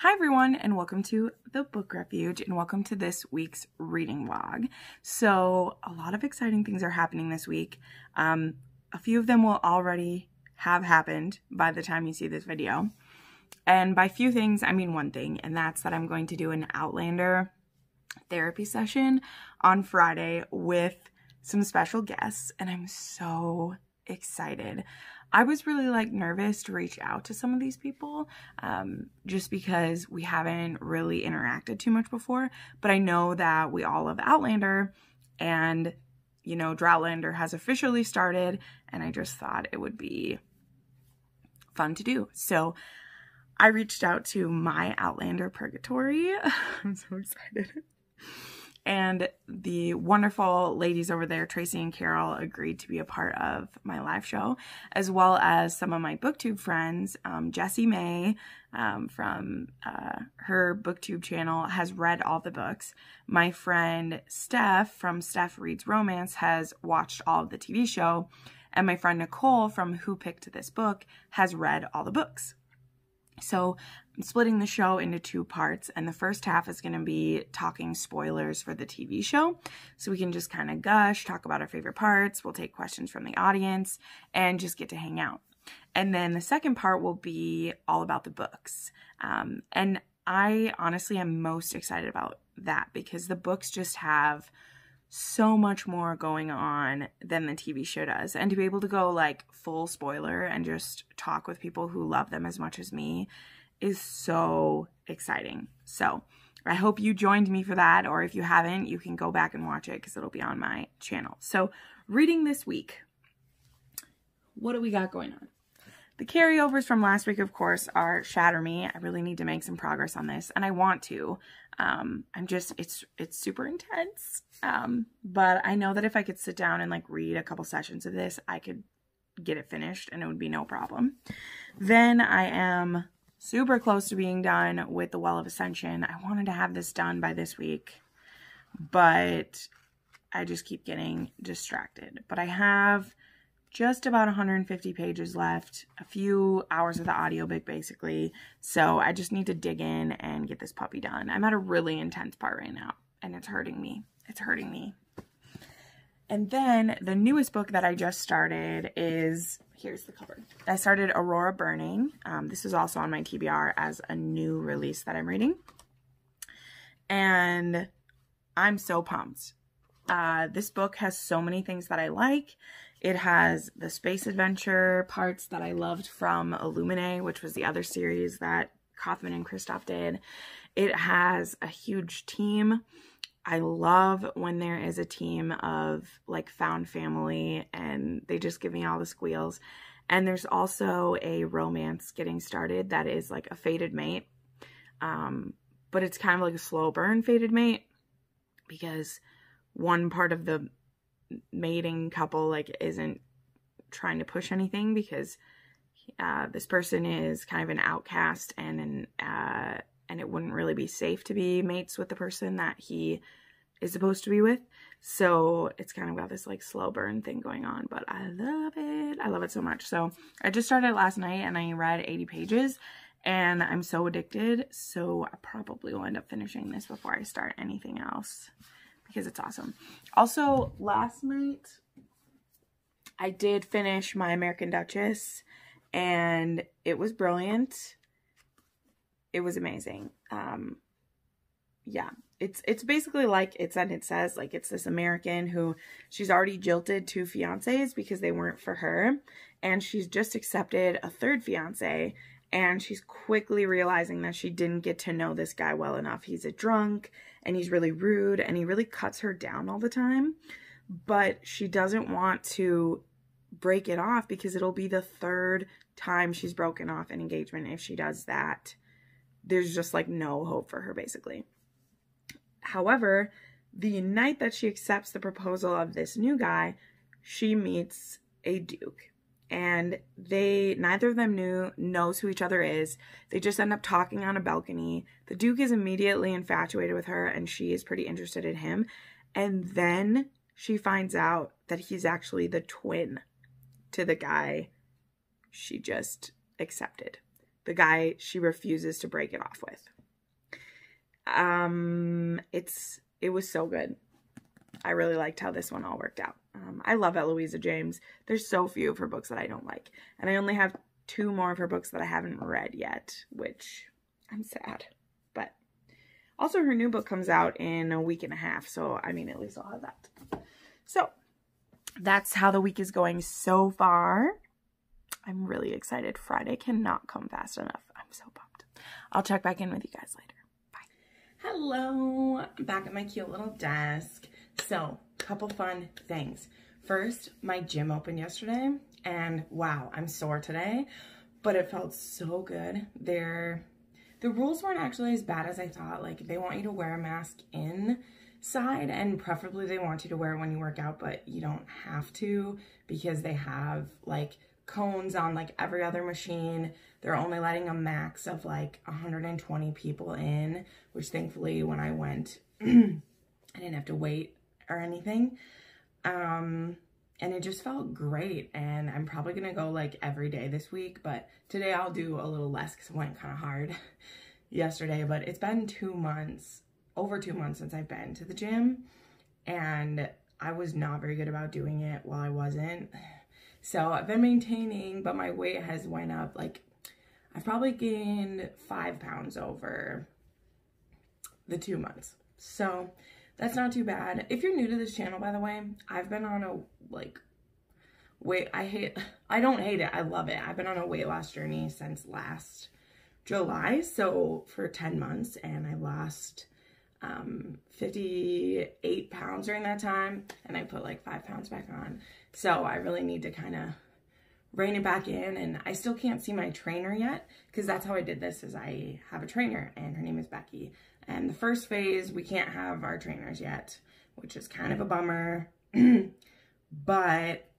Hi everyone, and welcome to the Book Refuge, and welcome to this week's reading vlog. So a lot of exciting things are happening this week. A few of them will already have happened by the time you see this video. And by few things, I mean one thing, and that's that I'm going to do an Outlander therapy session on Friday with some special guests, and I'm so excited. I was really nervous to reach out to some of these people just because we haven't really interacted too much before, but I know that we all love Outlander, and you know, Droughtlander has officially started, and I just thought it would be fun to do. So I reached out to my Outlander purgatory. I'm so excited. And the wonderful ladies over there, Tracy and Carol, agreed to be a part of my live show, as well as some of my Booktube friends. Jessie May from her Booktube channel has read all the books. My friend Steph from Steph Reads Romance has watched all of the TV show. And my friend Nicole from Who Picked This Book has read all the books. So I'm splitting the show into two parts, and the first half is going to be talking spoilers for the TV show. So we can just kind of gush, talk about our favorite parts. We'll take questions from the audience and just get to hang out. And then the second part will be all about the books. And I honestly am most excited about that because the books just have so much more going on than the TV show does. And to be able to go full spoiler and just talk with people who love them as much as me is so exciting. So I hope you joined me for that, or if you haven't, you can go back and watch it because it'll be on my channel. So reading this week, what do we got going on? The carryovers from last week, of course, are Shatter Me. I really need to make some progress on this, and I want to. It's super intense. But I know that if I could sit down and read a couple sessions of this, I could get it finished and it would be no problem. Then I am super close to being done with the Well of Ascension. I wanted to have this done by this week, but I just keep getting distracted. But I have just about 150 pages left, a few hours of the audiobook basically. So I just need to dig in and get this puppy done. I'm at a really intense part right now, and it's hurting me. It's hurting me. And then the newest book that I just started is, here's the cover. I started Aurora Burning. This is also on my TBR as a new release that I'm reading. And I'm so pumped. This book has so many things that I like. It has the space adventure parts that I loved from Illuminae, which was the other series that Kaufman and Christoph did. It has a huge team. I love when there is a team of found family and they just give me all the squeals. And there's also a romance getting started that is a fated mate. But it's kind of a slow burn fated mate because one part of the mating couple isn't trying to push anything because this person is kind of an outcast and it wouldn't really be safe to be mates with the person that he is supposed to be with. So it's kind of got this slow burn thing going on, but I love it. I love it so much. So I just started last night and I read 80 pages and I'm so addicted. So I probably will end up finishing this before I start anything else because it's awesome. Also, last night I did finish My American Dutchess and it was brilliant. It was amazing. Yeah, it's basically it says it's this American who she's already jilted two fiancés because they weren't for her, and she's just accepted a third fiancé, and she's quickly realizing that she didn't get to know this guy well enough. He's a drunk and he's really rude and he really cuts her down all the time, but she doesn't want to break it off because it'll be the third time she's broken off an engagement. If she does that, there's just no hope for her basically. However, the night that she accepts the proposal of this new guy, she meets a duke, and neither of them knows who each other is. They just end up talking on a balcony. The duke is immediately infatuated with her and she is pretty interested in him. And then she finds out that he's actually the twin to the guy she just accepted. the guy she refuses to break it off with. It was so good. I really liked how this one all worked out. I love Eloisa James. There's so few of her books that I don't like. And I only have 2 more of her books that I haven't read yet, which I'm sad. But also her new book comes out in a week and a half. So, I mean, at least I'll have that. So, that's how the week is going so far. I'm really excited. Friday cannot come fast enough. I'm so pumped. I'll check back in with you guys later. Bye. Hello. I'm back at my cute little desk. So, couple fun things. First, my gym opened yesterday, and wow, I'm sore today, but it felt so good. The rules weren't actually as bad as I thought. Like, they want you to wear a mask inside, and preferably they want you to wear it when you work out, but you don't have to because they have, like, cones on, like, every other machine. They're only letting a max of, like, 120 people in, which thankfully when I went, I didn't have to wait or anything. And it just felt great, and I'm probably gonna go like every day this week, but today I'll do a little less because it went kind of hard yesterday. But it's been 2 months, over 2 months since I've been to the gym, and I was not very good about doing it while I wasn't. So I've been maintaining, but my weight has went up. Like, I've probably gained 5 pounds over the 2 months. So that's not too bad. If you're new to this channel, by the way, I've been on a, like, I don't hate it. I love it. I've been on a weight loss journey since last July. So for 10 months, and I lost 58 pounds during that time, and I put like 5 pounds back on. So I really need to kind of rein it back in, and I still can't see my trainer yet, because that's how I did this, is I have a trainer, and her name is Becky. And the first phase, we can't have our trainers yet, which is kind of a bummer. But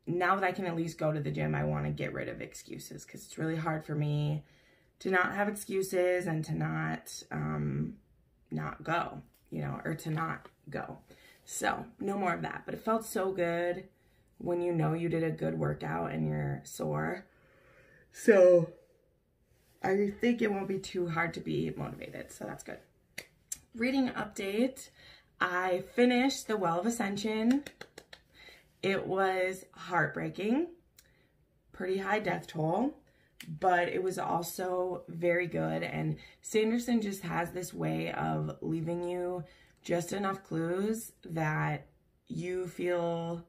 now that I can at least go to the gym, I want to get rid of excuses, because it's really hard for me to not have excuses and to not go, you know, or to not go. So no more of that. But it felt so good when you know you did a good workout and you're sore. So I think it won't be too hard to be motivated, so that's good. Reading update. I finished the Well of Ascension. It was heartbreaking, pretty high death toll, but it was also very good. And Sanderson just has this way of leaving you just enough clues that you feel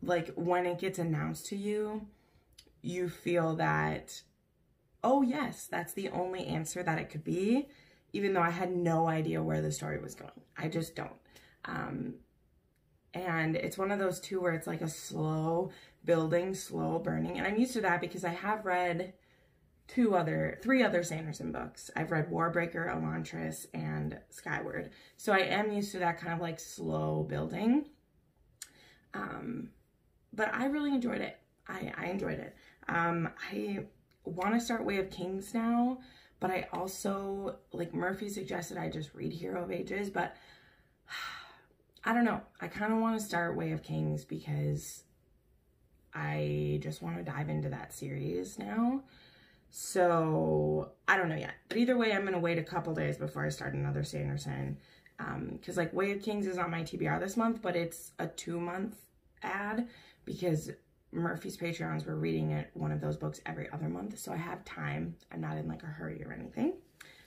like when it gets announced to you, you feel that, oh yes, that's the only answer that it could be, even though I had no idea where the story was going. I just don't. And it's one of those two where it's like a slow building, slow burning. And I'm used to that because I have read three other Sanderson books. I've read Warbreaker, Elantris, and Skyward. So I am used to that kind of like slow building. But I really enjoyed it. I enjoyed it. I want to start Way of Kings now, but I also, like Murphy suggested, I just read Hero of Ages, but I don't know. I kind of want to start Way of Kings because I just want to dive into that series now. So I don't know yet. But either way, I'm going to wait a couple days before I start another Sanderson. Because like Way of Kings is on my TBR this month, but it's a 2-month ad because Murphy's Patreons were reading it, one of those books every other month. So I have time. I'm not in like a hurry or anything.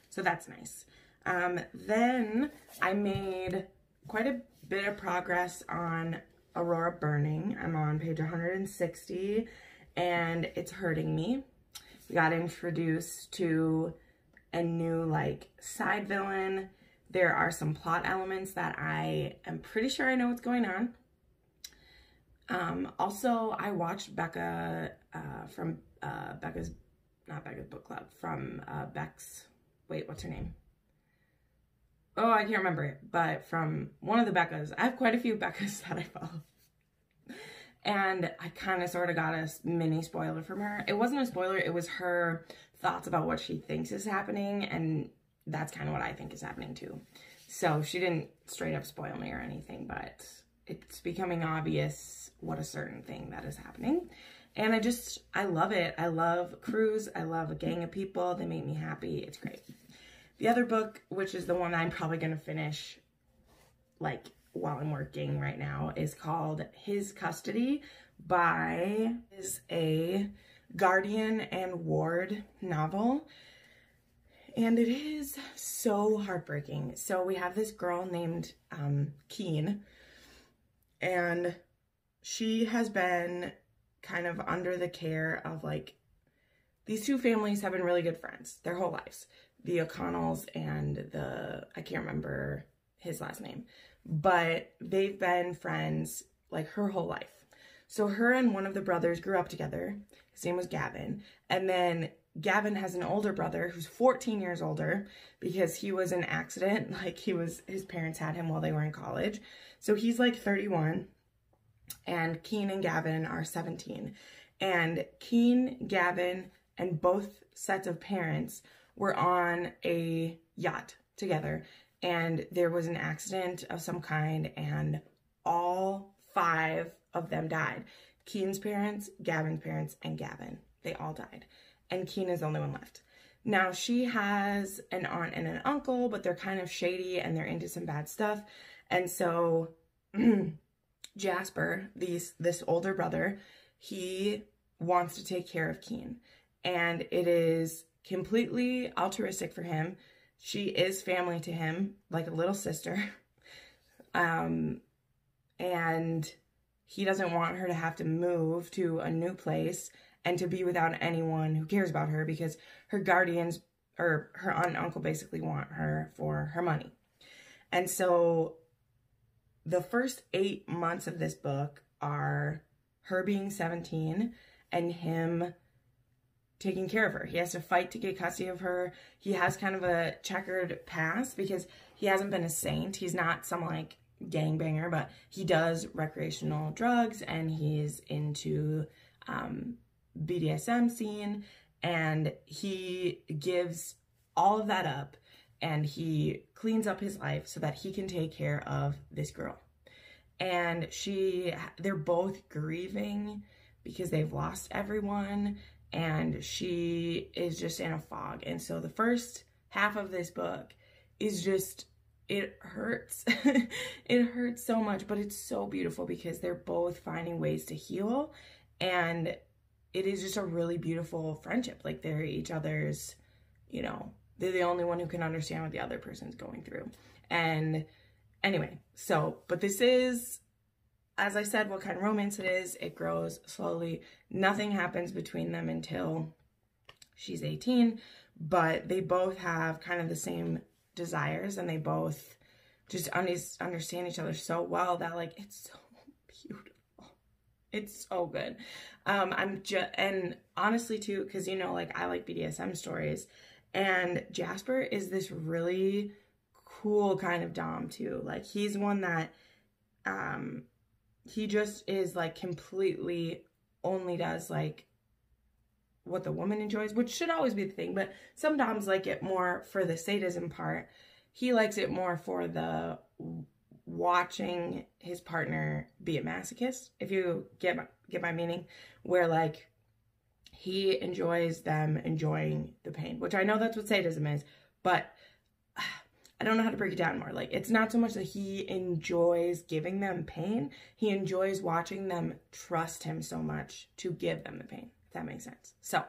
So that's nice. Then I made quite a bit of progress on Aurora Burning. I'm on page 160 and it's hurting me. We got introduced to a new like side villain. There are some plot elements that I am pretty sure I know what's going on. Also, I watched Becca from Becca's book club, from Beck's, wait, what's her name? Oh, I can't remember it, but from one of the Beccas. I have quite a few Beccas that I follow. And I kind of sort of got a mini spoiler from her. It wasn't a spoiler, it was her thoughts about what she thinks is happening, and that's kind of what I think is happening too. So she didn't straight up spoil me or anything, but it's becoming obvious what a certain thing that is happening. And I love it. I love crews. I love a gang of people. They make me happy. It's great. The other book, which is the one I'm probably going to finish like while I'm working right now, is called His Custody is a Guardian and Ward novel. And it is so heartbreaking. So we have this girl named Keen, and she has been kind of under the care of like, these two families have been really good friends their whole lives. The O'Connells and I can't remember his last name, but they've been friends like her whole life. So her and one of the brothers grew up together. His name was Gavin. And then Gavin has an older brother who's 14 years older because he was in an accident. Like his parents had him while they were in college. So he's like 31. And Keen and Gavin are 17. And Keen, Gavin, and both sets of parents were on a yacht together. And there was an accident of some kind, and all 5 of them died. Keen's parents, Gavin's parents, and Gavin. They all died. And Keen is the only one left. Now, she has an aunt and an uncle, but they're kind of shady and they're into some bad stuff. And so Jasper, this older brother, he wants to take care of Keen. And it is completely altruistic for him. She is family to him, like a little sister. And he doesn't want her to have to move to a new place and to be without anyone who cares about her, because her guardians, or her aunt and uncle, basically want her for her money. And so the first 8 months of this book are her being 17 and him taking care of her. He has to fight to get custody of her. He has kind of a checkered past because he hasn't been a saint. He's not some like gangbanger, but he does recreational drugs and he's into BDSM scene, and he gives all of that up and he cleans up his life so that he can take care of this girl. And they're both grieving because they've lost everyone, and she is just in a fog. And so the first half of this book is just, it hurts. It hurts so much, but it's so beautiful because they're both finding ways to heal, and it is just a really beautiful friendship. Like, they're each other's, you know, they're the only one who can understand what the other person's going through. And anyway, but this is, as I said, what kind of romance it is. It grows slowly. Nothing happens between them until she's 18, but they both have kind of the same desires, and they both just understand each other so well that, like, it's so beautiful. It's so good. And honestly too, because, you know, like, I like BDSM stories, and Jasper is this really cool kind of dom too. Like, he's one that, he just is like completely only does like what the woman enjoys, which should always be the thing, but some doms like it more for the sadism part. He likes it more for the watching his partner be a masochist, if you get my meaning, where like he enjoys them enjoying the pain, which I know that's what sadism is, but I don't know how to break it down more. Like, it's not so much that he enjoys giving them pain, he enjoys watching them trust him so much to give them the pain, if that makes sense. So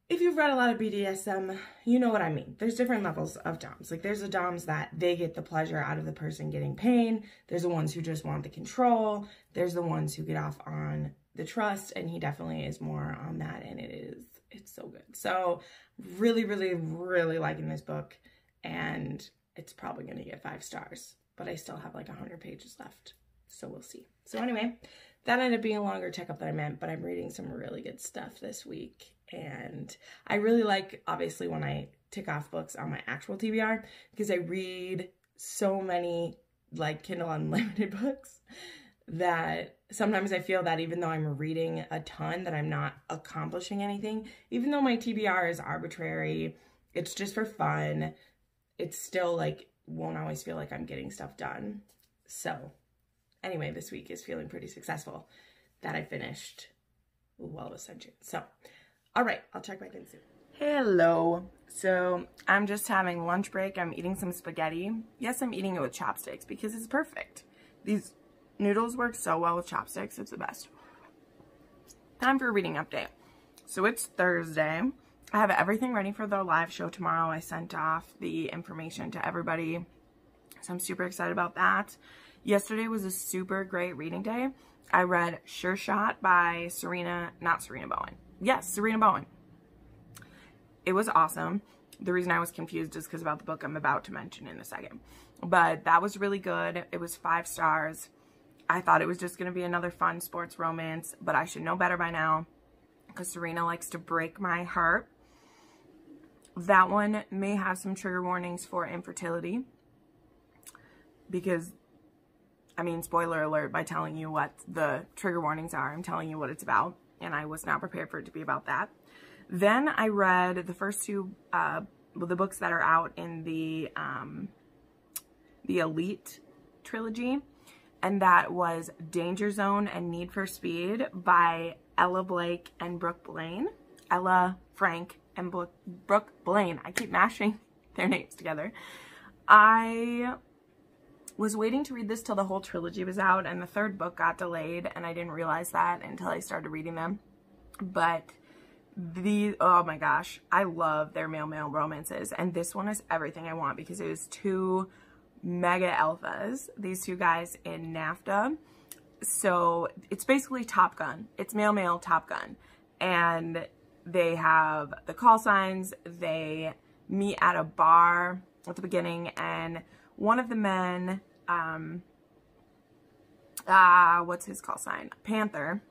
if you've read a lot of BDSM, you know what I mean. There's different levels of doms. Like, there's the doms that they get the pleasure out of the person getting pain. There's the ones who just want the control. There's the ones who get off on the trust, and he definitely is more on that, and it's so good. So really, really, really liking this book, and it's probably going to get 5 stars, but I still have like 100 pages left, so we'll see. So anyway, that ended up being a longer checkup than I meant, but I'm reading some really good stuff this week. And I really like, obviously, when I tick off books on my actual TBR, because I read so many like Kindle Unlimited books that sometimes I feel that even though I'm reading a ton, that I'm not accomplishing anything. Even though my TBR is arbitrary, it's just for fun, it's still like, won't always feel like I'm getting stuff done. So anyway, this week is feeling pretty successful that I finished Well of Ascension. So, all right, I'll check back in soon. Hello. So, I'm just having lunch break. I'm eating some spaghetti. Yes, I'm eating it with chopsticks because it's perfect. These noodles work so well with chopsticks. It's the best. Time for a reading update. So, it's Thursday. I have everything ready for the live show tomorrow. I sent off the information to everybody. So, I'm super excited about that. Yesterday was a super great reading day. I read Sure Shot by Serena, not Serena Bowen. Yes, Serena Bowen. It was awesome. The reason I was confused is because about the book I'm about to mention in a second. But that was really good. It was 5 stars. I thought it was just going to be another fun sports romance, but I should know better by now because Serena likes to break my heart. That one may have some trigger warnings for infertility because, I mean, spoiler alert, by telling you what the trigger warnings are, I'm telling you what it's about, and I was not prepared for it to be about that. Then I read the first 2, the books that are out in the Elite trilogy, and that was Danger Zone and Need for Speed by Ella Blake and Brooke Blaine. Ella Frank and Brooke Blaine. I keep mashing their names together. I was waiting to read this till the whole trilogy was out, and the 3rd book got delayed, and I didn't realize that until I started reading them. But oh my gosh, I love their male-male romances, and this one is everything I want because it was 2 mega alphas, these 2 guys in NAFTA. So it's basically Top Gun. It's male-male Top Gun, and they have the call signs. They meet at a bar at the beginning, and one of the men, what's his call sign? Panther.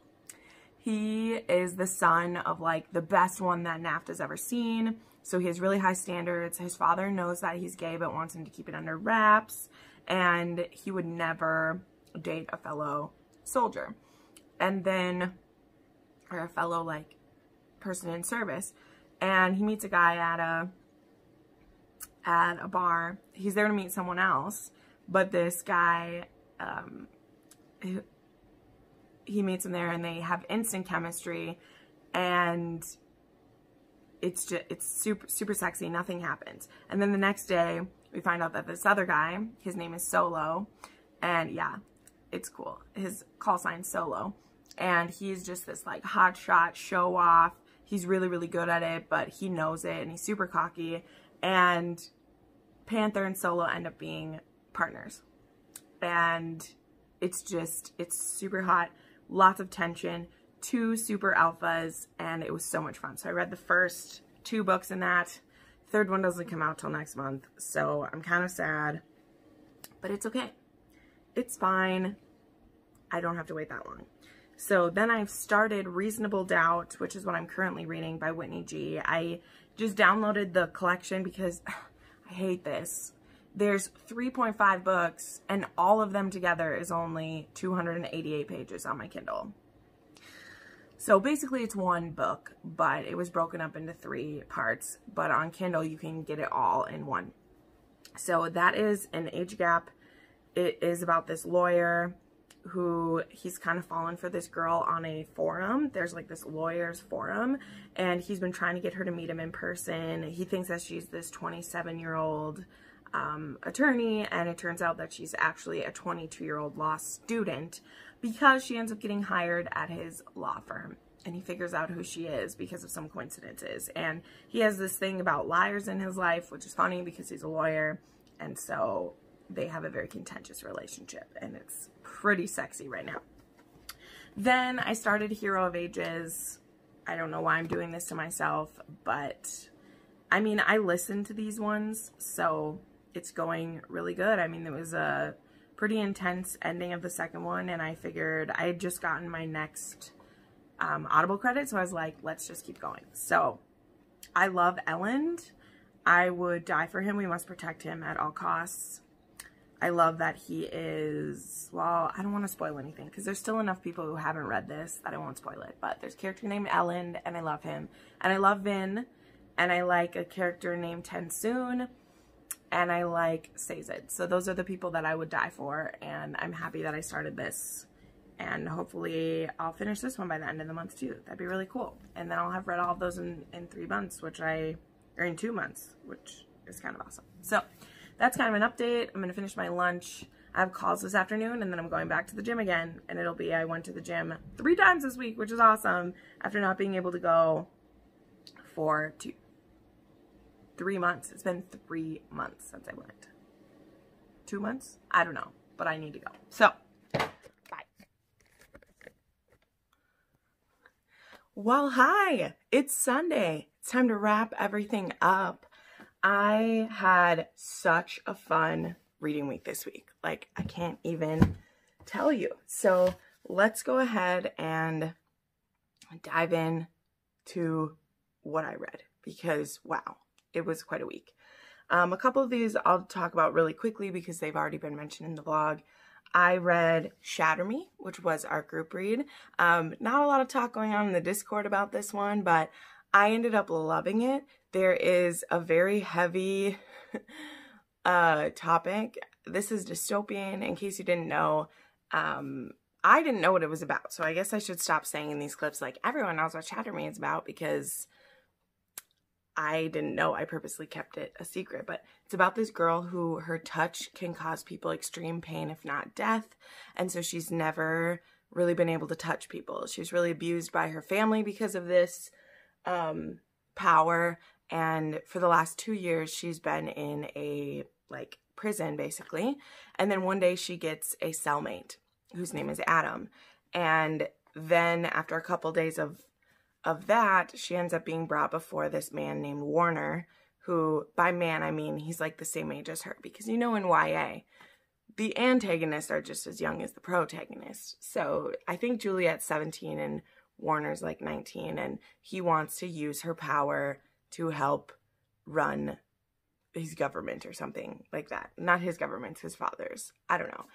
He is the son of, like, the best one that NAFTA's ever seen. So he has really high standards. His father knows that he's gay but wants him to keep it under wraps. And he would never date a fellow soldier. And then, or a fellow, like, person in service. And he meets a guy at a bar. He's there to meet someone else. But this guy, he meets him there and they have instant chemistry, and it's super sexy. Nothing happens. And then the next day we find out that this other guy, his name is Solo, and yeah, it's cool. His call sign's Solo, and he's just this like hot shot show off. He's really, really good at it, but he knows it, and he's super cocky. And Panther and Solo end up being partners, and it's super hot. Lots of tension, 2 super alphas, and it was so much fun. So I read the first 2 books in that. 3rd one doesn't come out till next month, so I'm kind of sad, but it's okay. It's fine. I don't have to wait that long. So then I've started Reasonable Doubt, which is what I'm currently reading by Whitney G. I just downloaded the collection because I hate this. There's 3.5 books, and all of them together is only 288 pages on my Kindle. So basically it's 1 book, but it was broken up into 3 parts. But on Kindle, you can get it all in 1. So that is an age gap. It is about this lawyer who he's kind of fallen for this girl on a forum. There's like this lawyer's forum, and he's been trying to get her to meet him in person. He thinks that she's this 27-year-old attorney, and it turns out that she's actually a 22-year-old law student because she ends up getting hired at his law firm, and he figures out who she is because of some coincidences. And he has this thing about liars in his life, which is funny because he's a lawyer, and so they have a very contentious relationship, and it's pretty sexy right now. Then I started Hero of Ages. I don't know why I'm doing this to myself, but I mean, I listened to these ones, so it's going really good. I mean, it was a pretty intense ending of the 2nd one, and I figured I had just gotten my next Audible credit, so I was like, let's just keep going. So I love Elland. I would die for him. We must protect him at all costs. I love that he is, well, I don't want to spoil anything because there's still enough people who haven't read this that I won't spoil it, but there's a character named Elland, and I love him. And I love Vin, and I like a character named Tensoon, and I like Sazed. So those are the people that I would die for, and I'm happy that I started this And hopefully I'll finish this one by the end of the month too. That'd be really cool. And then I'll have read all of those in 3 months, or in 2 months, which is kind of awesome. So that's kind of an update. I'm going to finish my lunch. I have calls this afternoon, and then I'm going back to the gym again. And it'll be, I went to the gym 3 times this week, which is awesome, after not being able to go for 3 months. It's been 3 months since I went. 2 months? I don't know, but I need to go. So, bye. Well, hi, it's Sunday. It's time to wrap everything up. I had such a fun reading week this week. Like, I can't even tell you. So let's go ahead and dive in to what I read, because wow, it was quite a week. A couple of these I'll talk about really quickly because they've already been mentioned in the vlog. I read Shatter Me, which was our group read. Not a lot of talk going on in the Discord about this one, but I ended up loving it. There is a very heavy topic. This is dystopian, in case you didn't know. I didn't know what it was about, so I guess I should stop saying in these clips, like, everyone knows what Shatter Me is about, because I didn't know. I purposely kept it a secret. But it's about this girl who her touch can cause people extreme pain, if not death. And so she's never really been able to touch people. She was really abused by her family because of this power. And for the last 2 years, she's been in a, like, prison, basically. And then one day she gets a cellmate whose name is Adam. And then after a couple days of that, she ends up being brought before this man named Warner, who, by man, I mean he's like the same age as her, because you know in YA, the antagonists are just as young as the protagonist. So I think Juliet's 17 and Warner's like 19, and he wants to use her power to help run his government or something like that. Not his government, his father's. I don't know.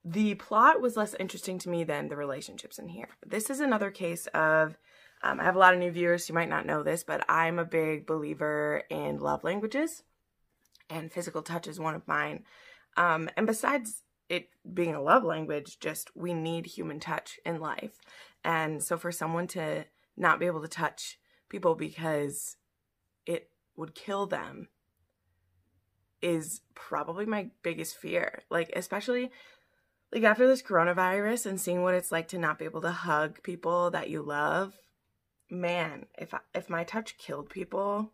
The plot was less interesting to me than the relationships in here. This is another case of, I have a lot of new viewers, so you might not know this, but I'm a big believer in love languages, and physical touch is one of mine. And besides it being a love language, just we need human touch in life. And so for someone to not be able to touch people because it would kill them is probably my biggest fear. Like, especially like after this coronavirus and seeing what it's like to not be able to hug people that you love, man, if my touch killed people,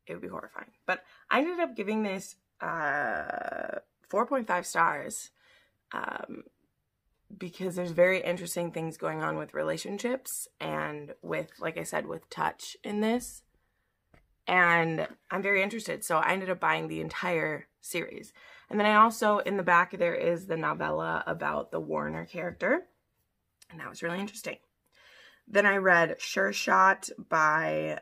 it would be horrifying. But I ended up giving this 4.5 stars because there's very interesting things going on with relationships and with, like I said, with touch in this. And I'm very interested, so I ended up buying the entire series. And then I also, in the back, there is the novella about the Warner character, and that was really interesting. Then I read Sure Shot by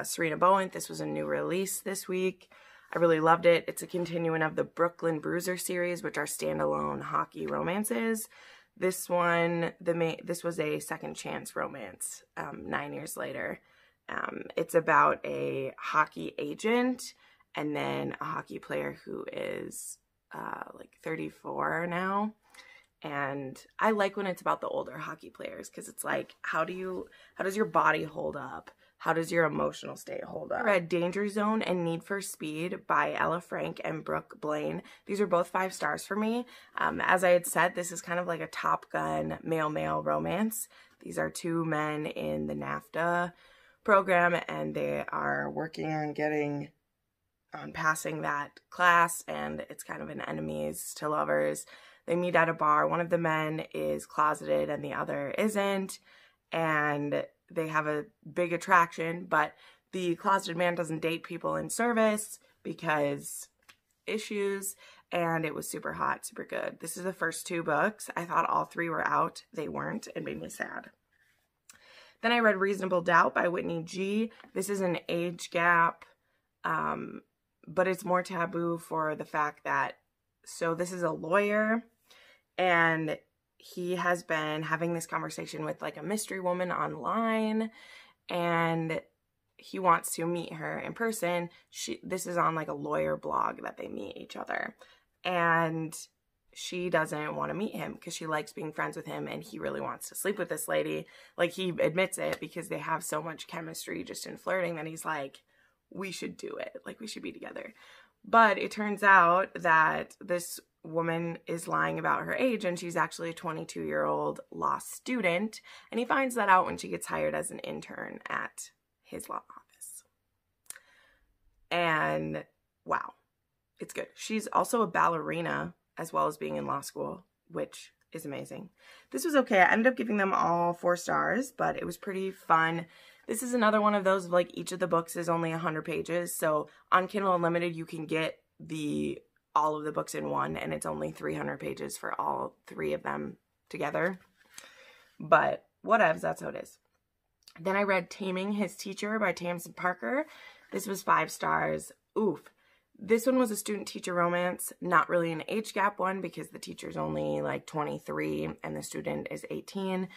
Serena Bowen. This was a new release this week. I really loved it. It's a continuing of the Brooklyn Bruiser series, which are standalone hockey romances. This one, this was a second chance romance 9 years later. It's about a hockey agent and then a hockey player who is like 34 now. And I like when it's about the older hockey players, because it's like, how does your body hold up? How does your emotional state hold up? I read Danger Zone and Need for Speed by Ella Frank and Brooke Blaine. These are both 5 stars for me. As I had said, this is kind of like a Top Gun male-male romance. These are 2 men in the NAFTA program, and they are working on passing that class, and it's kind of an enemies to lovers. They meet at a bar. One of the men is closeted and the other isn't, and they have a big attraction, but the closeted man doesn't date people in service because issues, and it was super hot, super good. This is the first 2 books. I thought all 3 were out. They weren't. It made me sad. Then I read Reasonable Doubt by Whitney G. This is an age gap, but it's more taboo for the fact that, so this is a lawyer, and he has been having this conversation with like a mystery woman online, and he wants to meet her in person. This is on like a lawyer blog that they meet each other, and she doesn't want to meet him because she likes being friends with him and he really wants to sleep with this lady. Like, he admits it because they have so much chemistry just in flirting that he's like, we should do it. Like, we should be together. But it turns out that this woman is lying about her age, and she's actually a 22-year-old law student. And he finds that out when she gets hired as an intern at his law office. And wow, it's good. She's also a ballerina as well as being in law school, which is amazing. This was okay. I ended up giving them all 4 stars, but it was pretty fun. This is another one of those, like, each of the books is only 100 pages. So on Kindle Unlimited, you can get all of the books in one, and it's only 300 pages for all 3 of them together. But whatevs, that's how it is. Then I read Taming His Teacher by Tamsin Parker. This was 5 stars. Oof. This one was a student-teacher romance, not really an age gap one because the teacher's only like 23 and the student is 18.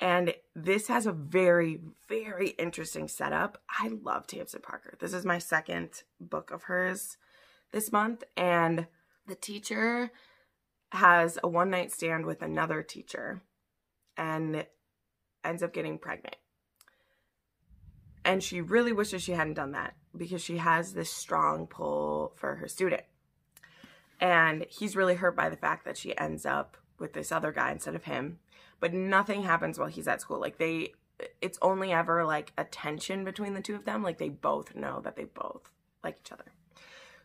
And this has a very, very interesting setup. I love Tamsin Parker. This is my 2nd book of hers this month. And the teacher has a one-night stand with another teacher and ends up getting pregnant. And she really wishes she hadn't done that because she has this strong pull for her student. And he's really hurt by the fact that she ends up with this other guy instead of him. But nothing happens while he's at school. Like, it's only ever like a tension between the 2 of them. Like, they both know that they both like each other.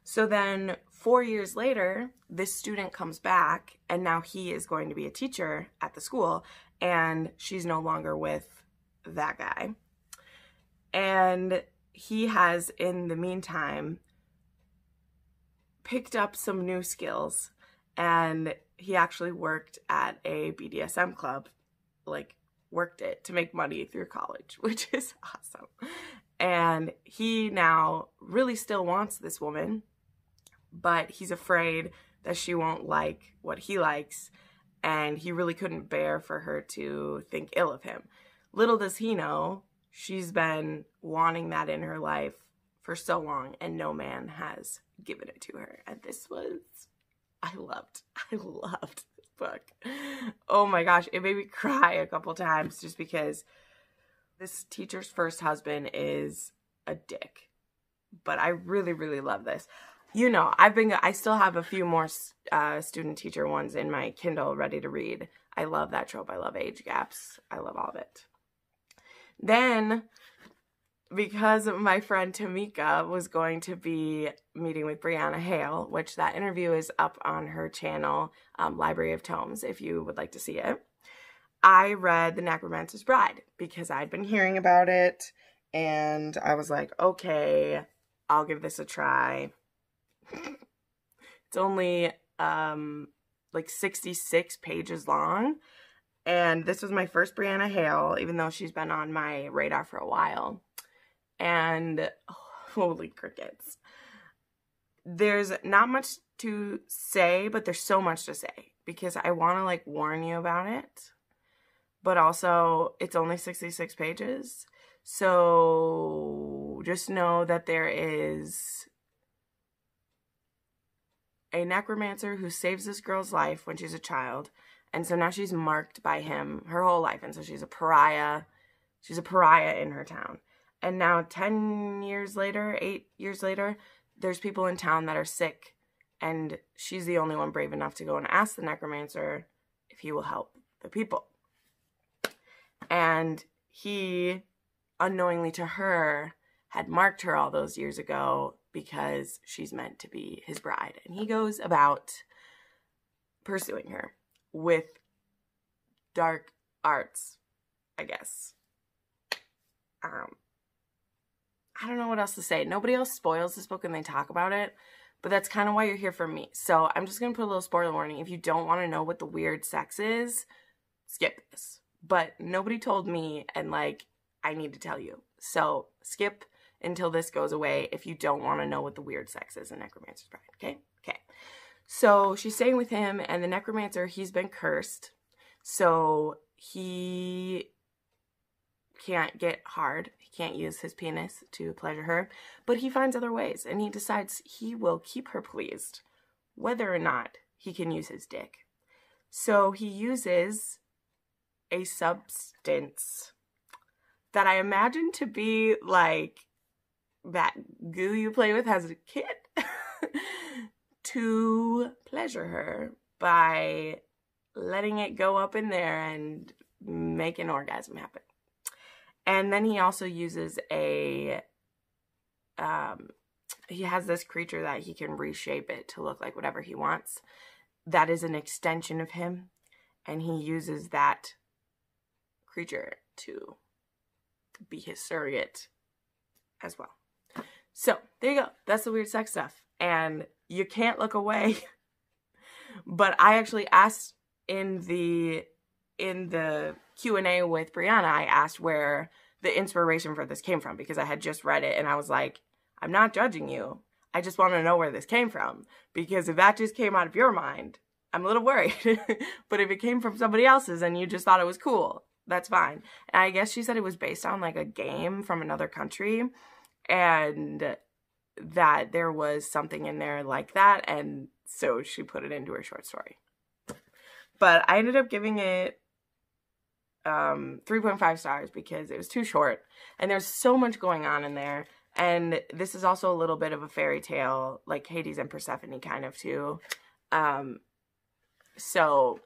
So then 4 years later, this student comes back and now he is going to be a teacher at the school, and she's no longer with that guy. And he has, in the meantime, picked up some new skills, and he actually worked at a BDSM club, like worked it to make money through college, which is awesome. And he now really still wants this woman, but he's afraid that she won't like what he likes, and he really couldn't bear for her to think ill of him. Little does he know, she's been wanting that in her life for so long, and no man has given it to her. And this was, I loved this book. Oh my gosh, it made me cry a couple times just because this teacher's first husband is a dick. But I really, really love this. You know, I still have a few more student teacher ones in my Kindle ready to read. I love that trope. I love age gaps. I love all of it. Then, because my friend Tamika was going to be meeting with Brianna Hale, which that interview is up on her channel, Library of Tomes, if you would like to see it, I read The Necromancer's Bride because I'd been hearing about it, and I was like, okay, I'll give this a try. It's only like 66 pages long. And this was my first Brianna Hale, even though she's been on my radar for a while. And holy crickets. There's not much to say, but there's so much to say because I want to like warn you about it. But also, it's only 66 pages. So just know that there is a necromancer who saves this girl's life when she's a child. And so now she's marked by him her whole life. And so she's a pariah. She's a pariah in her town. And now 10 years later, 8 years later, there's people in town that are sick. And she's the only one brave enough to go and ask the necromancer if he will help the people. And he, unknowingly to her, had marked her all those years ago because she's meant to be his bride. And he goes about pursuing her with dark arts, I guess. I don't know what else to say. Nobody else spoils this book when they talk about it, but that's kind of why you're here for me. So I'm just going to put a little spoiler warning. If you don't want to know what the weird sex is, skip this. But nobody told me, and like, I need to tell you. So skip until this goes away if you don't want to know what the weird sex is in Necromancer's Bride, okay? Okay. So she's staying with him, and the necromancer, he's been cursed. So he can't get hard. He can't use his penis to pleasure her. But he finds other ways, and he decides he will keep her pleased, whether or not he can use his dick. So he uses a substance that I imagine to be like that goo you play with as a kid to pleasure her by letting it go up in there and make an orgasm happen. And then he also uses he has this creature that he can reshape it to look like whatever he wants. That is an extension of him. And he uses that creature to be his surrogate as well. So there you go. That's the weird sex stuff. And you can't look away. But I actually asked in the Q&A with Brianna, I asked where the inspiration for this came from, because I had just read it and I was like, I'm not judging you. I just want to know where this came from, because if that just came out of your mind, I'm a little worried. But if it came from somebody else's and you just thought it was cool, that's fine. And I guess she said it was based on like a game from another country, and that there was something in there like that, and so she put it into her short story. But I ended up giving it 3.5 stars because it was too short, and there's so much going on in there. And this is also a little bit of a fairy tale, like Hades and Persephone kind of too. So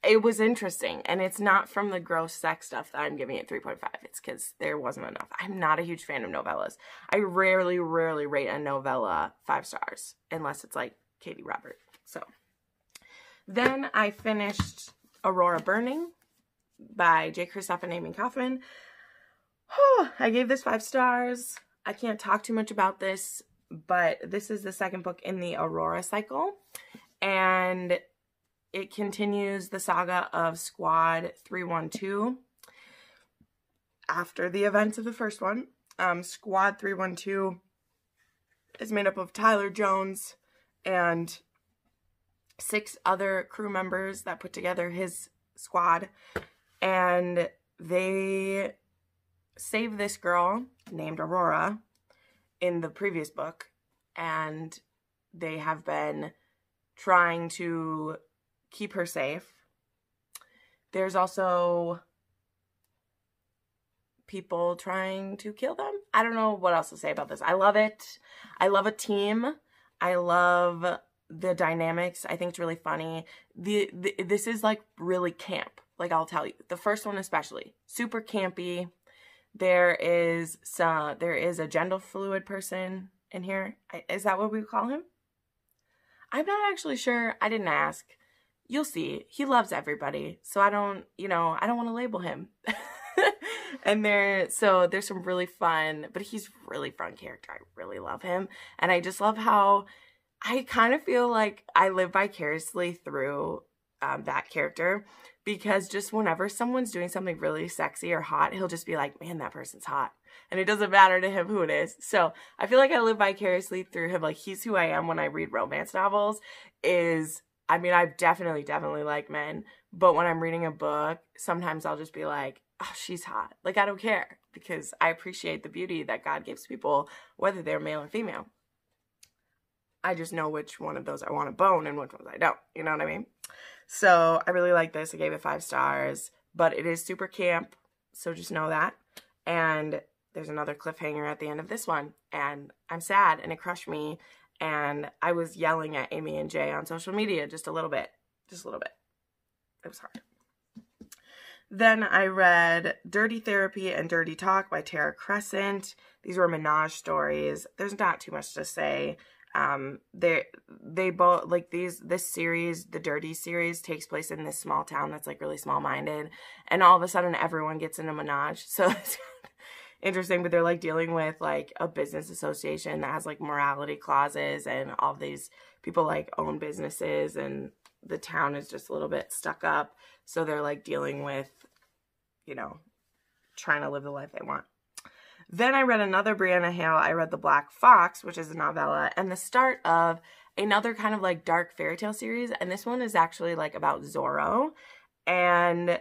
it was interesting, and it's not from the gross sex stuff that I'm giving it 3.5. It's because there wasn't enough. I'm not a huge fan of novellas. I rarely rate a novella 5 stars unless it's like Katie Robert. So then I finished Aurora Burning by J. Kristoff and Amy Kaufman. I gave this 5 stars. I can't talk too much about this, but this is the second book in the Aurora cycle, and it continues the saga of Squad 312 after the events of the first one. Squad 312 is made up of Tyler Jones and 6 other crew members that put together his squad, and they save this girl named Aurora in the previous book, and they have been trying to keep her safe. There's also people trying to kill them. I don't know what else to say about this. I love it. I love a team. I love the dynamics. I think it's really funny. This is like really camp. Like, I'll tell you, the first one especially, super campy. There is a gender fluid person in here. Is that what we call him? I'm not actually sure. I didn't ask. You'll see. He loves everybody. So I don't want to label him. And there's some really fun, but he's a really fun character. I really love him. And I just love how I kind of feel like I live vicariously through that character, because just whenever someone's doing something really sexy or hot, he'll just be like, man, that person's hot. And it doesn't matter to him who it is. So I feel like I live vicariously through him. Like, he's who I am when I read romance novels. I mean, I definitely like men, but when I'm reading a book, sometimes I'll just be like, oh, she's hot. Like, I don't care, because I appreciate the beauty that God gives people, whether they're male or female. I just know which one of those I want to bone and which ones I don't. You know what I mean? So I really like this. I gave it 5 stars, but it is super camp, so just know that. And there's another cliffhanger at the end of this one, and I'm sad, and it crushed me, and I was yelling at Amy and Jay on social media just a little bit. Just a little bit. It was hard. Then I read Dirty Therapy and Dirty Talk by Tara Crescent. These were menage stories. There's not too much to say. They both, like, this series, the Dirty series, takes place in this small town that's like really small-minded, and all of a sudden everyone gets in a menage. So it's interesting, but they're like dealing with like a business association that has like morality clauses, and all these people like own businesses, and the town is just a little bit stuck up. So they're like dealing with, trying to live the life they want. Then I read another Brianna Hale. I read The Black Fox, which is a novella, and the start of another kind of like dark fairy tale series. And this one is actually like about Zorro, and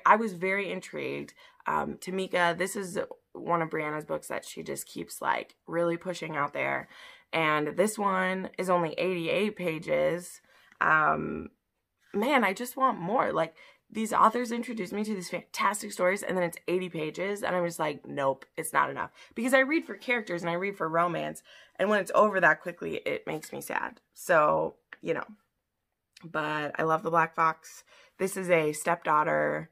I was very intrigued. Tamika, this is one of Brianna's books that she just keeps like really pushing out there. And this one is only 88 pages. Man, I just want more. Like, these authors introduced me to these fantastic stories, and then it's 80 pages, and I'm just like, nope, it's not enough. Because I read for characters, and I read for romance, and when it's over that quickly, it makes me sad. So, you know. But I love The Black Fox. This is a stepdaughter,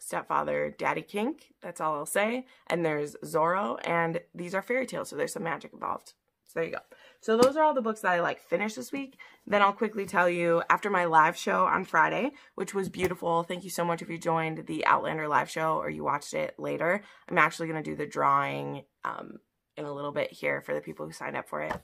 stepfather, daddy kink. That's all I'll say. And there's Zorro, and these are fairy tales, so there's some magic involved. So there you go. So those are all the books that I finished this week. Then I'll quickly tell you, after my live show on Friday, which was beautiful. Thank you so much if you joined the Outlander live show or you watched it later. I'm actually going to do the drawing in a little bit here for the people who signed up for it.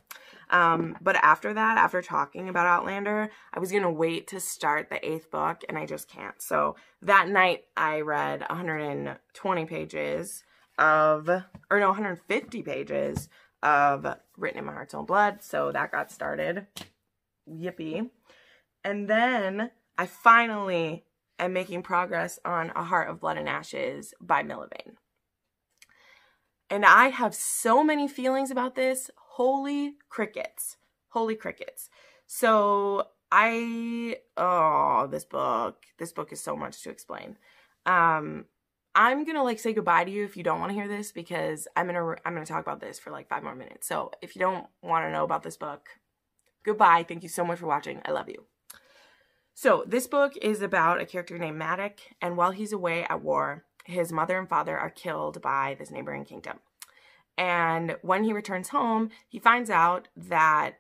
But after that, after talking about Outlander, I was going to wait to start the 8th book, and I just can't. So that night I read 120 pages of, or no, 150 pages of Written in My Heart's Own Blood. So that got started. Yippee. And then I finally am making progress on A Heart of Blood and Ashes by Millivane. And I have so many feelings about this. Holy crickets. Holy crickets. So this book is so much to explain. I'm going to say goodbye to you if you don't want to hear this, because I'm going to talk about this for 5 more minutes. So if you don't want to know about this book, goodbye. Thank you so much for watching. I love you. So this book is about a character named Maddox, and while he's away at war, his mother and father are killed by this neighboring kingdom. And when he returns home, he finds out that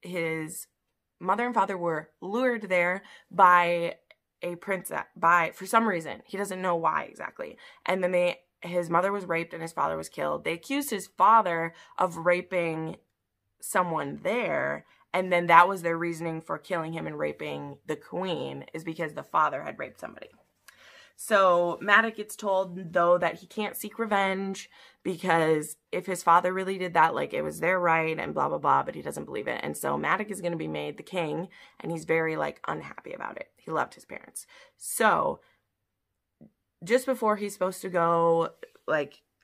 his mother and father were lured there by a princess, for some reason. He doesn't know why exactly. And then his mother was raped and his father was killed. They accused his father of raping someone there, and then that was their reasoning for killing him and raping the queen, is because the father had raped somebody. So Maddox gets told, though, that he can't seek revenge because if his father really did that, it was their right and blah, blah, blah, but he doesn't believe it. And so Maddox is going to be made the king, and he's very, unhappy about it. He loved his parents. So just before he's supposed to go,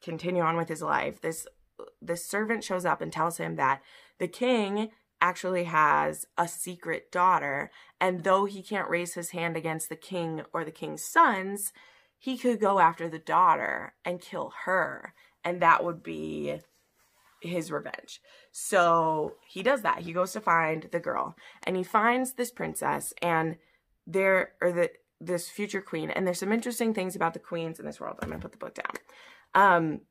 continue on with his life, this servant shows up and tells him that the king actually has a secret daughter, and though he can't raise his hand against the king or the king's sons, he could go after the daughter and kill her, and that would be his revenge. So he does that. He goes to find the girl, and he finds this princess, and this future queen, and there's some interesting things about the queens in this world. I'm going to put the book down.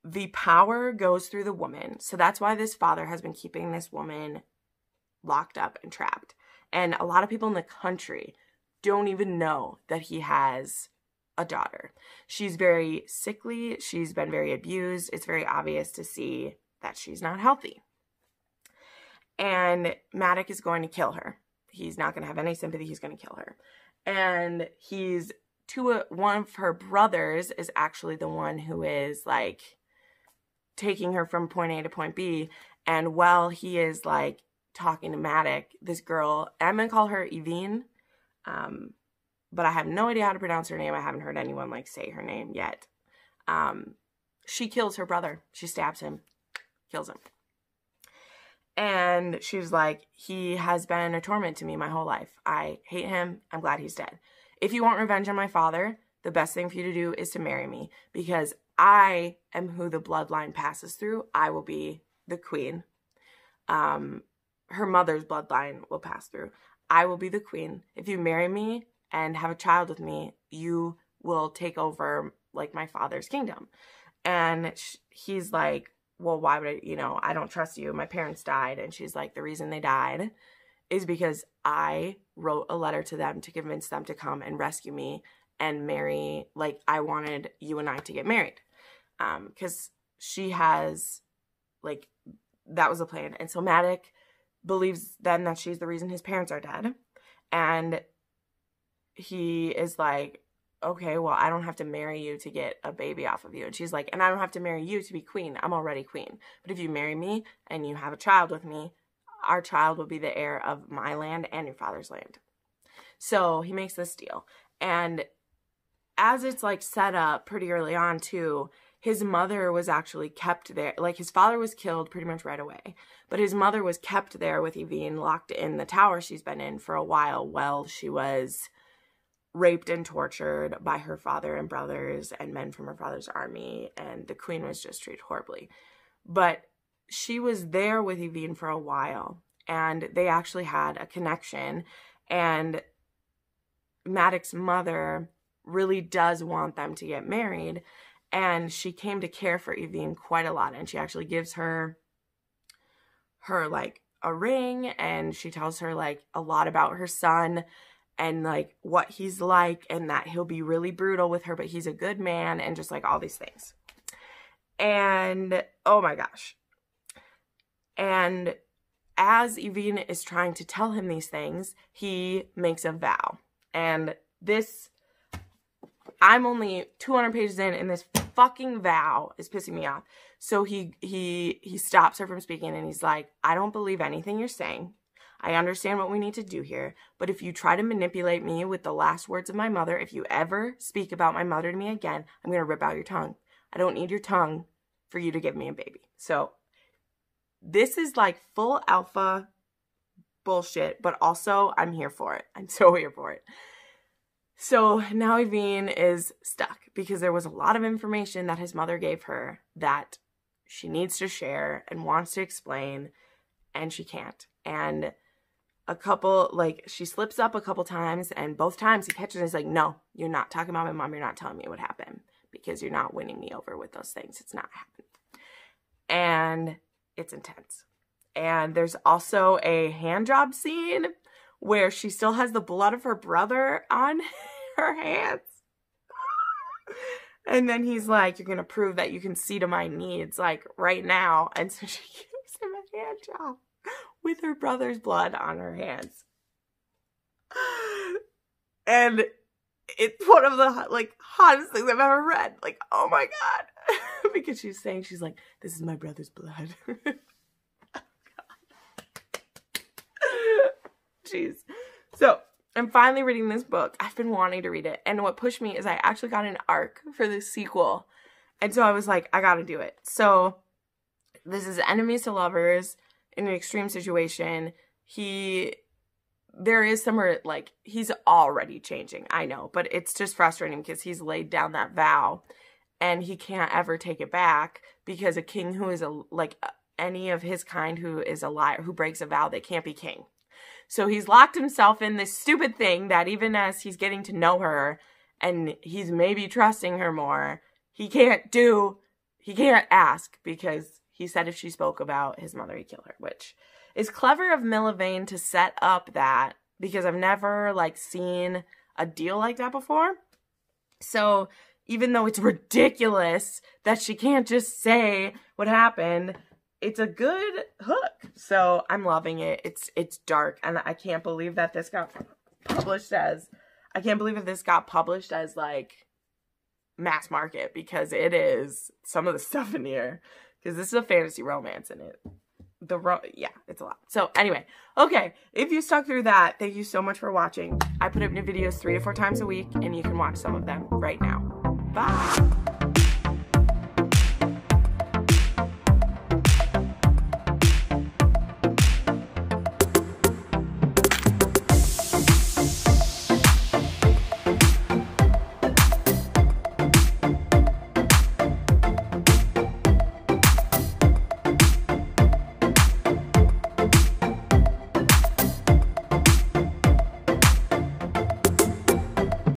The power goes through the woman, so that's why this father has been keeping this woman locked up and trapped. And a lot of people in the country don't even know that he has a daughter. She's very sickly. She's been very abused. It's very obvious to see that she's not healthy. And Maddox is going to kill her. He's not going to have any sympathy. He's going to kill her. And one of her brothers is actually the one who is taking her from point A to point B. And while he is talking to Maddox, this girl, I'm going to call her Evine, but I have no idea how to pronounce her name. I haven't heard anyone say her name yet. She kills her brother. She stabs him, kills him. And she's like, he has been a torment to me my whole life. I hate him. I'm glad he's dead. If you want revenge on my father, the best thing for you to do is to marry me, because I am who the bloodline passes through. I will be the queen. Her mother's bloodline will pass through. I will be the queen. If you marry me and have a child with me, you will take over my father's kingdom. And he's like, well, why would I don't trust you. My parents died. And she's like, the reason they died is because I wrote a letter to them to convince them to come and rescue me and marry. I wanted you and I to get married. Because she has, that was the plan. And so Maddox believes then that she's the reason his parents are dead. And he is like, okay, well, I don't have to marry you to get a baby off of you. And she's like, and I don't have to marry you to be queen. I'm already queen. But if you marry me and you have a child with me, our child will be the heir of my land and your father's land. So he makes this deal. And as it's set up pretty early on too, his mother was actually kept there. Like, his father was killed pretty much right away, but his mother was kept there with Yvonne, locked in the tower she's been in for a while she was raped and tortured by her father and brothers and men from her father's army, and the queen was just treated horribly. But she was there with Yvonne for a while, and they actually had a connection, and Maddox's mother really does want them to get married, and she came to care for Yvonne quite a lot, and she actually gives her like a ring, and she tells her like a lot about her son and like what he's like, and that he'll be really brutal with her, but he's a good man, and just like all these things. And oh my gosh. And as Yvonne is trying to tell him these things, he makes a vow. And this, I'm only 200 pages in, and this fucking vow is pissing me off. So he stops her from speaking, and he's like, I don't believe anything you're saying. I understand what we need to do here, but if you try to manipulate me with the last words of my mother, if you ever speak about my mother to me again, I'm going to rip out your tongue. I don't need your tongue for you to give me a baby. So this is like full alpha bullshit, but also I'm here for it. I'm so here for it. So now Yvonne is stuck because there was a lot of information that his mother gave her that she needs to share and wants to explain, and she can't. And she slips up a couple times, and both times he catches her. He's like, no, you're not talking about my mom. You're not telling me what happened because you're not winning me over with those things. It's not happening. And it's intense. And there's also a hand job scene where she still has the blood of her brother on her hands. And then he's like, you're going to prove that you can see to my needs, like, right now. And so she gives him a hand job with her brother's blood on her hands. And it's one of the, like, hottest things I've ever read. Like, oh my God. Because she's saying, she's like, this is my brother's blood. Oh God. Jeez. So, I'm finally reading this book. I've been wanting to read it. And what pushed me is I actually got an arc for the sequel. And so I was like, I gotta do it. So, this is enemies to lovers in an extreme situation. There is somewhere, like, he's already changing, I know, but it's just frustrating because he's laid down that vow and he can't ever take it back because a king who is any of his kind who is a liar, who breaks a vow, they can't be king. So he's locked himself in this stupid thing that even as he's getting to know her and he's maybe trusting her more, he can't ask because he said if she spoke about his mother, he'd kill her, which is clever of Milivane to set up that because I've never, like, seen a deal like that before. So even though it's ridiculous that she can't just say what happened, it's a good hook. So I'm loving it. It's dark, and I can't believe that this got published as, like, mass market, because it is some of the stuff in here. Because this is a fantasy romance in it. Yeah, it's a lot. So anyway, okay, if you stuck through that, thank you so much for watching. I put up new videos 3 to 4 times a week, and you can watch some of them right now. Bye!